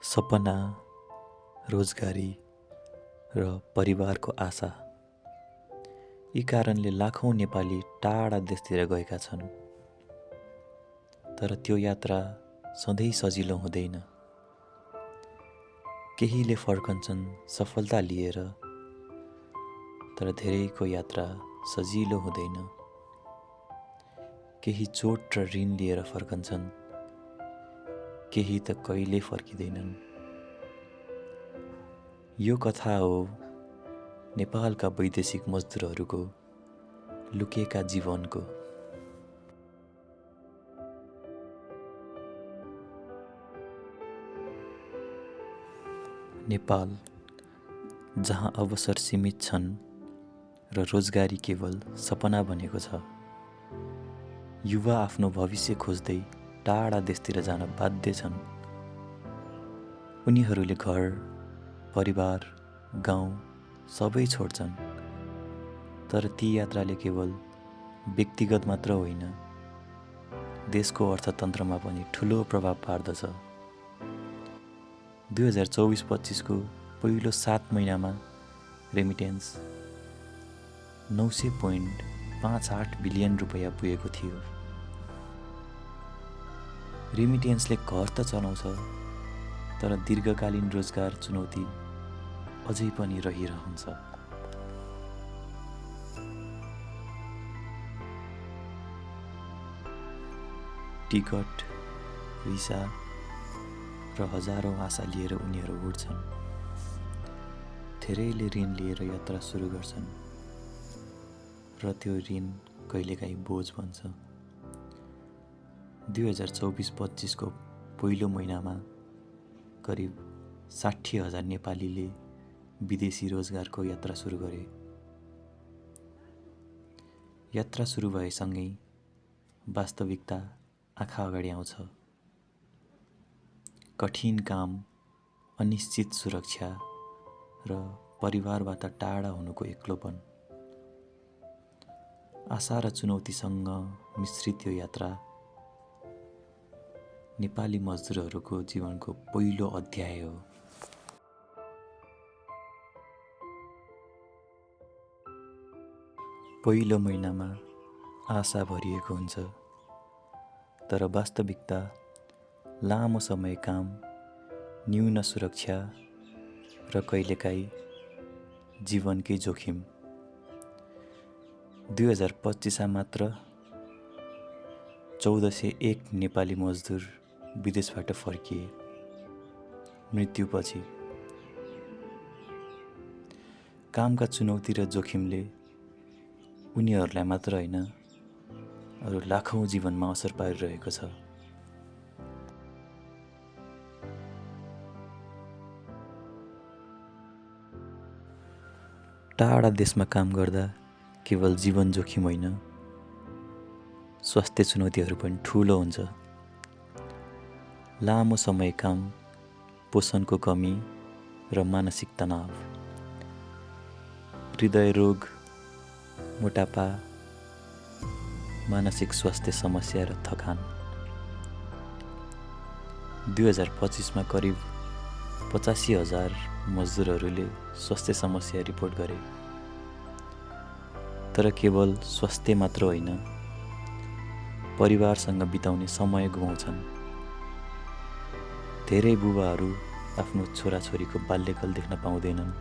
सपना, रोजगारी र परिवारको आशा, यी कारणले लाखौँ नेपाली टाढा देशतिर गएका छन्। तर त्यो यात्रा सधैँ सजिलो हुँदैन। केहीले फर्कन्छन् सफलता लिएर, तर धेरैको यात्रा सजिलो हुँदैन। केही चोट र ऋण लिएर फर्कन्छन्, केही त कहिल्यै फर्किँदैनन्। यो कथा हो नेपालका वैदेशिक मजदुरहरूको लुकेका जीवनको। नेपाल, जहाँ अवसर सीमित छन् र रोजगारी केवल सपना बनेको छ, युवा आफ्नो भविष्य खोज्दै टाढा देशतिर जान बाध्य छन्। उनीहरूले घर, परिवार, गाउँ सबै छोड्छन्। तर ती यात्राले केवल व्यक्तिगत मात्र होइन, देशको अर्थतन्त्रमा पनि ठुलो प्रभाव पार्दछ। 2024-25 को पहिलो 7 महिनामा रेमिटेन्स 900.58 बिलियन रुपैयाँ पुगेको थियो। रेमिटेन्सले घर त चलाउँछ, तर दीर्घकालीन रोजगार चुनौती अझै पनि रहिरहन्छ। टिकट, भिसा र हजारौँ आशा लिएर उनीहरू उड्छन्। धेरैले ऋण लिएर यात्रा सुरु गर्छन् र त्यो ऋण कहिलेकाहीँ बोझ बन्छ। 2024-25 को पहिलो महिनामा करिब 60,000 नेपालीले विदेशी रोजगारको यात्रा सुरु गरे। यात्रा सुरु भएसँगै वास्तविकता आँखा अगाडि आउँछ। कठिन काम, अनिश्चित सुरक्षा र परिवारबाट टाढा हुनुको एक्लोपन। आशा र चुनौतीसँग मिश्रित यो यात्रा नेपाली मजदुरहरूको जीवनको पहिलो अध्याय हो। पहिलो महिनामा आशा भरिएको हुन्छ, तर वास्तविकता लामो समय काम, न्यून सुरक्षा र कहिलेकाहीँ जीवनकै जोखिम। 2025 मात्र 1401 नेपाली मजदुर विदेशबाट फर्किए मृत्युपछि। कामका चुनौती र जोखिमले उनीहरूलाई मात्र होइन, अरू लाखौँ जीवनमा असर पारिरहेको छ। टाढा देशमा काम गर्दा केवल जीवन जोखिम होइन, स्वास्थ्य चुनौतीहरू पनि ठुलो हुन्छ। लामो समय काम, पोषणको कमी र मानसिक तनाव, हृदय रोग, मोटापा, मानसिक स्वास्थ्य समस्या र थकान। 2025 मा करिब 85,000 मजदुरहरूले स्वास्थ्य समस्या रिपोर्ट गरे। तर केवल स्वास्थ्य मात्र होइन, परिवारसँग बिताउने समय गुमाउँछन्। धेरै बुबाहरू आफ्नो छोराछोरीको बाल्यकाल देख्न पाउँदैनन्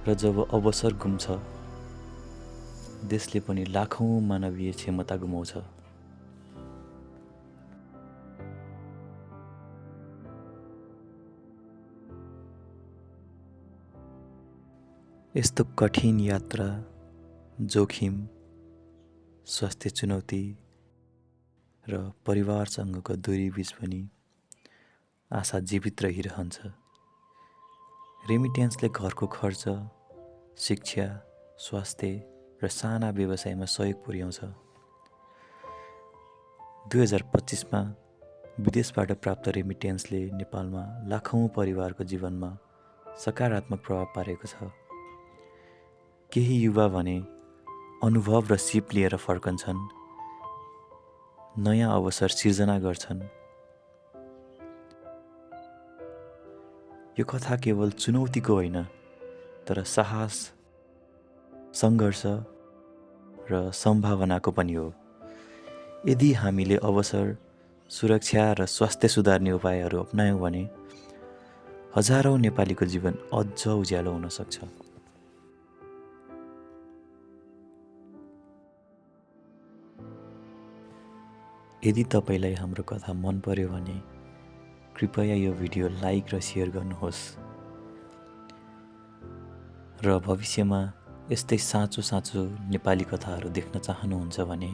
र जब अवसर गुम्छ, देशले पनि लाखौँ मानवीय क्षमता गुमाउँछ। यस्तो कठिन यात्रा, जोखिम, स्वास्थ्य चुनौती र परिवारसँगको दूरीबीच पनि आशा जीवित रहिरहन्छ। रेमिटेन्सले घरको खर्च, शिक्षा, स्वास्थ्य र साना व्यवसायमा सहयोग पुर्याउँछ। 2025 मा विदेशबाट प्राप्त रेमिटेन्सले नेपालमा लाखौँ परिवारको जीवनमा सकारात्मक प्रभाव पारेको छ। केही युवा भने अनुभव र सिप लिएर फर्कन्छन्, नयाँ अवसर सिर्जना गर्छन्। यो कथा केवल चुनौतीको होइन, तर साहस, सङ्घर्ष र सम्भावनाको पनि हो। यदि हामीले अवसर, सुरक्षा र स्वास्थ्य सुधार्ने उपायहरू अपनायौँ भने हजारौँ नेपालीको जीवन अझ उज्यालो हुन सक्छ। यदि तपाईँलाई हाम्रो कथा मन पर्यो भने कृपया यो भिडियो लाइक र सेयर गर्नुहोस् र भविष्यमा यस्तै साँचो साँचो नेपाली कथाहरू देख्न चाहनुहुन्छ भने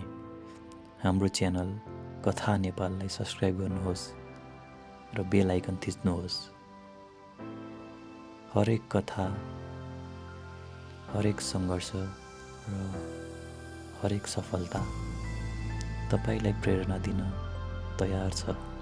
हाम्रो च्यानल कथा नेपाललाई सब्सक्राइब गर्नुहोस् र बेल आइकन थिच्नुहोस्। हरेक कथा, हरेक सङ्घर्ष र हरेक सफलता तपाईँलाई प्रेरणा दिन तयार छ।